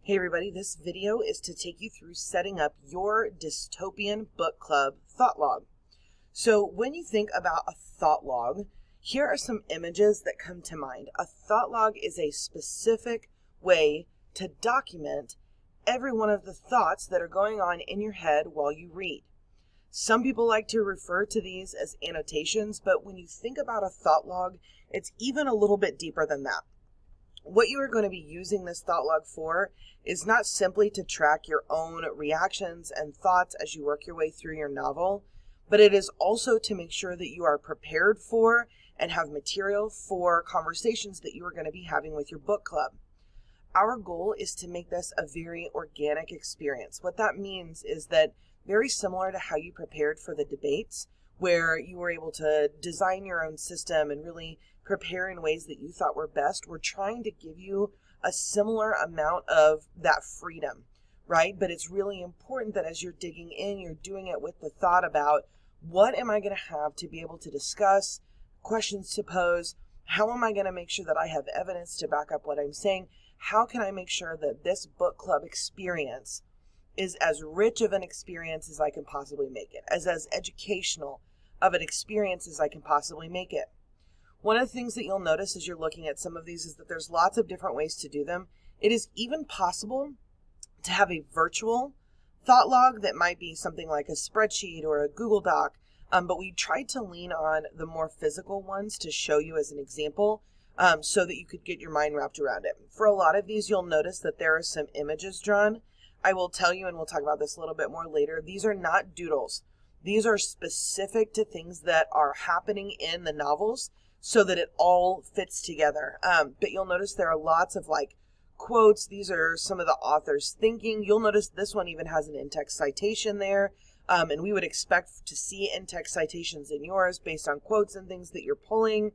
Hey everybody, this video is to take you through setting up your dystopian book club thought log. So when you think about a thought log, here are some images that come to mind. A thought log is a specific way to document every one of the thoughts that are going on in your head while you read. Some people like to refer to these as annotations, but when you think about a thought log, it's even a little bit deeper than that. What you are going to be using this thought log for is not simply to track your own reactions and thoughts as you work your way through your novel, but it is also to make sure that you are prepared for and have material for conversations that you are going to be having with your book club. Our goal is to make this a very organic experience. What that means is that very similar to how you prepared for the debates, where you were able to design your own system and really prepare in ways that you thought were best, we're trying to give you a similar amount of that freedom, right? But it's really important that as you're digging in, you're doing it with the thought about, what am I going to have to be able to discuss, questions to pose? How am I going to make sure that I have evidence to back up what I'm saying? How can I make sure that this book club experience is as rich of an experience as I can possibly make it, as educational of an experience as I can possibly make it? One of the things that you'll notice as you're looking at some of these is that there's lots of different ways to do them. It is even possible to have a virtual thought log that might be something like a spreadsheet or a Google Doc, but we tried to lean on the more physical ones to show you as an example so that you could get your mind wrapped around it. For a lot of these, you'll notice that there are some images drawn. I will tell you, and we'll talk about this a little bit more later, these are not doodles. These are specific to things that are happening in the novels, so that it all fits together. But you'll notice there are lots of quotes. These are some of the author's thinking. You'll notice this one even has an in-text citation there. And we would expect to see in-text citations in yours based on quotes and things that you're pulling.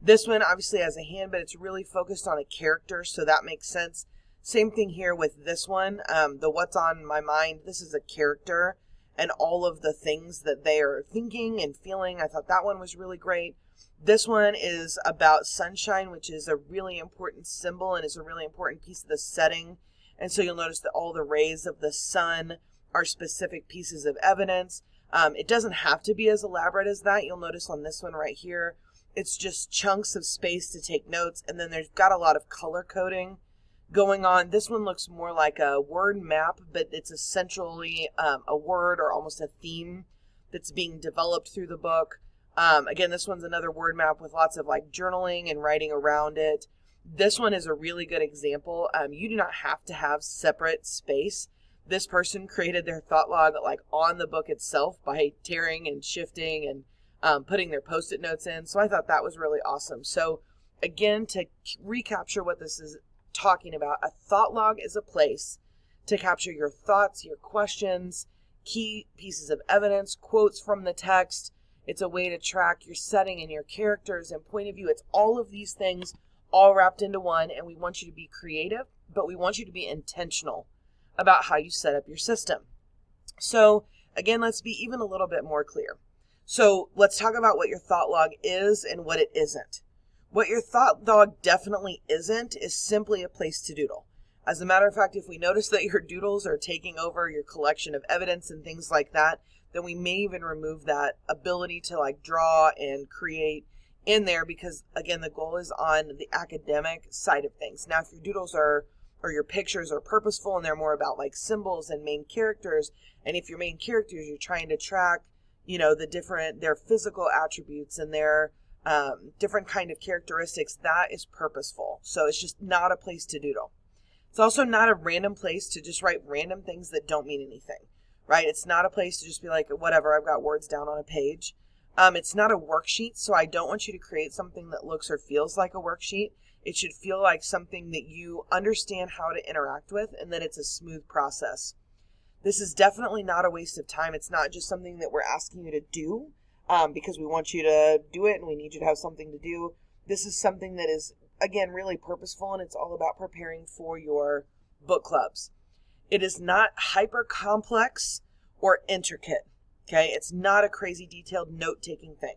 This one obviously has a hand, but it's really focused on a character, so that makes sense. Same thing here with this one. The what's on my mind, this is a character and all of the things that they are thinking and feeling. I thought that one was really great. This one is about sunshine, which is a really important symbol and is a really important piece of the setting. And so you'll notice that all the rays of the sun are specific pieces of evidence. It doesn't have to be as elaborate as that. You'll notice on this one right here, it's just chunks of space to take notes. And then there's got a lot of color coding going on. This one looks more like a word map, but it's essentially a word or almost a theme that's being developed through the book. Again, this one's another word map with lots of journaling and writing around it. This one is a really good example. You do not have to have separate space. This person created their thought log on the book itself by tearing and shifting and putting their post-it notes in. So I thought that was really awesome. So again, to recapture what this is talking about, a thought log is a place to capture your thoughts, your questions, key pieces of evidence, quotes from the text. It's a way to track your setting and your characters and point of view. It's all of these things all wrapped into one, and we want you to be creative, but we want you to be intentional about how you set up your system. So again, let's be even a little bit more clear. So let's talk about what your thought log is and what it isn't. What your thought log definitely isn't is simply a place to doodle. As a matter of fact, if we notice that your doodles are taking over your collection of evidence and things like that, then we may even remove that ability to draw and create in there, because again, the goal is on the academic side of things. Now, if your doodles or your pictures are purposeful and they're more about symbols and main characters, and if your main characters, you're trying to track, their physical attributes and their different kind of characteristics, that is purposeful. So it's just not a place to doodle. It's also not a random place to just write random things that don't mean anything. Right? It's not a place to just be whatever, I've got words down on a page. It's not a worksheet, so I don't want you to create something that looks or feels like a worksheet. It should feel like something that you understand how to interact with and that it's a smooth process. This is definitely not a waste of time. It's not just something that we're asking you to do because we want you to do it and we need you to have something to do. This is something that is, again, really purposeful, and it's all about preparing for your book clubs. It is not hyper complex or intricate, okay? It's not a crazy detailed note-taking thing.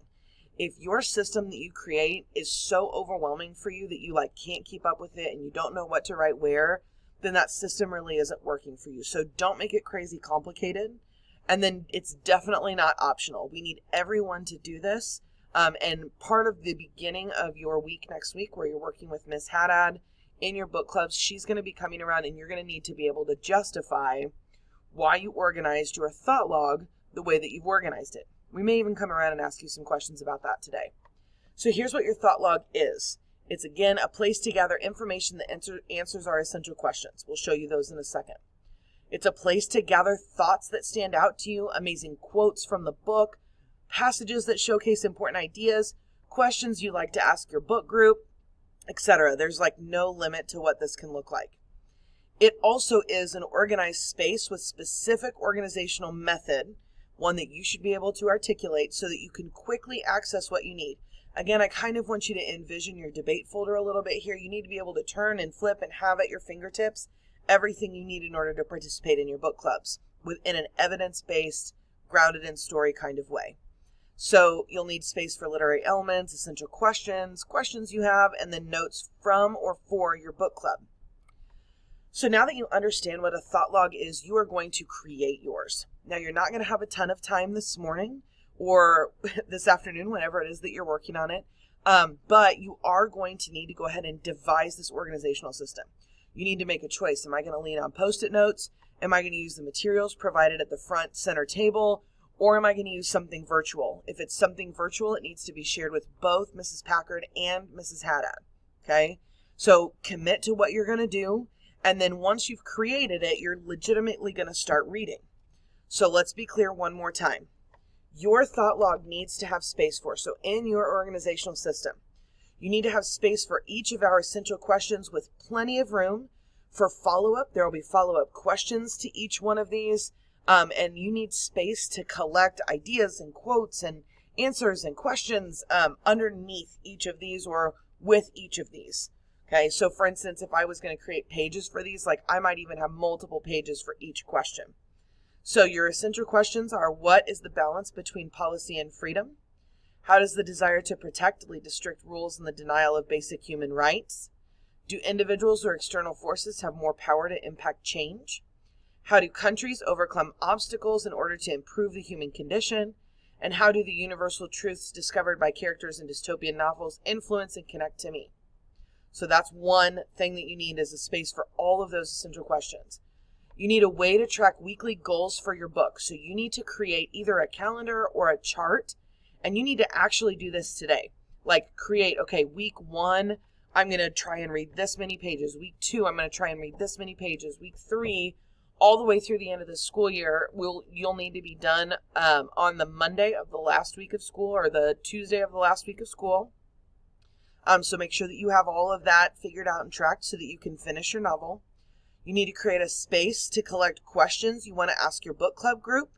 If your system that you create is so overwhelming for you that you can't keep up with it and you don't know what to write where, then that system really isn't working for you. So don't make it crazy complicated. And then it's definitely not optional. We need everyone to do this. And part of the beginning of your week next week, where you're working with Miss Haddad in your book clubs, she's going to be coming around and you're going to need to be able to justify why you organized your thought log the way that you've organized it. We may even come around and ask you some questions about that today. So here's what your thought log is. It's, again, a place to gather information that answers our essential questions. We'll show you those in a second. It's a place to gather thoughts that stand out to you, amazing quotes from the book, passages that showcase important ideas, questions you like to ask your book group, etc. There's like no limit to what this can look like. It also is an organized space with specific organizational method, one that you should be able to articulate so that you can quickly access what you need. Again, I kind of want you to envision your debate folder a little bit here. You need to be able to turn and flip and have at your fingertips everything you need in order to participate in your book clubs within an evidence-based, grounded in story kind of way. So you'll need space for literary elements, essential questions, questions you have, and then notes from or for your book club. So now that you understand what a thought log is, you are going to create yours. Now, you're not going to have a ton of time this morning or this afternoon, whenever it is that you're working on it, but you are going to need to go ahead and devise this organizational system. You need to make a choice. Am I going to lean on Post-it notes? Am I going to use the materials provided at the front center table? Or am I going to use something virtual? If it's something virtual, it needs to be shared with both Mrs. Packard and Mrs. Haddad. Okay? So commit to what you're going to do. And then once you've created it, you're legitimately going to start reading. So let's be clear one more time. Your thought log needs to have space for. So in your organizational system, you need to have space for each of our essential questions with plenty of room for follow-up. There will be follow-up questions to each one of these. And you need space to collect ideas and quotes and answers and questions underneath each of these or with each of these. Okay, so for instance, if I was going to create pages for these, like I might even have multiple pages for each question. So your essential questions are: what is the balance between policy and freedom? How does the desire to protect lead to strict rules and the denial of basic human rights? Do individuals or external forces have more power to impact change? How do countries overcome obstacles in order to improve the human condition? And how do the universal truths discovered by characters in dystopian novels influence and connect to me? So that's one thing that you need, is a space for all of those essential questions. You need a way to track weekly goals for your book. So you need to create either a calendar or a chart, and you need to actually do this today. Like create, okay, week 1, I'm going to try and read this many pages. Week 2, I'm going to try and read this many pages. Week 3, all the way through the end of the school year, you'll need to be done on the Monday of the last week of school or the Tuesday of the last week of school. So make sure that you have all of that figured out and tracked so that you can finish your novel. You need to create a space to collect questions you want to ask your book club group.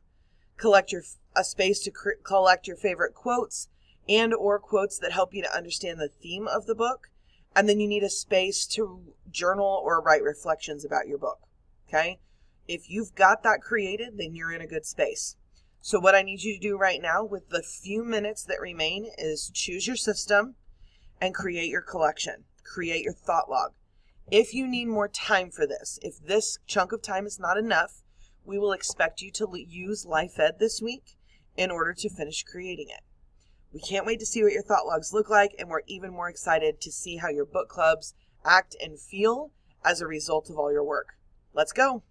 A space to collect your favorite quotes and or quotes that help you to understand the theme of the book. And then you need a space to journal or write reflections about your book. Okay? If you've got that created, then you're in a good space. So what I need you to do right now with the few minutes that remain is choose your system and create your collection. Create your thought log. If you need more time for this, if this chunk of time is not enough, we will expect you to use Life Ed this week in order to finish creating it. We can't wait to see what your thought logs look like, and we're even more excited to see how your book clubs act and feel as a result of all your work. Let's go.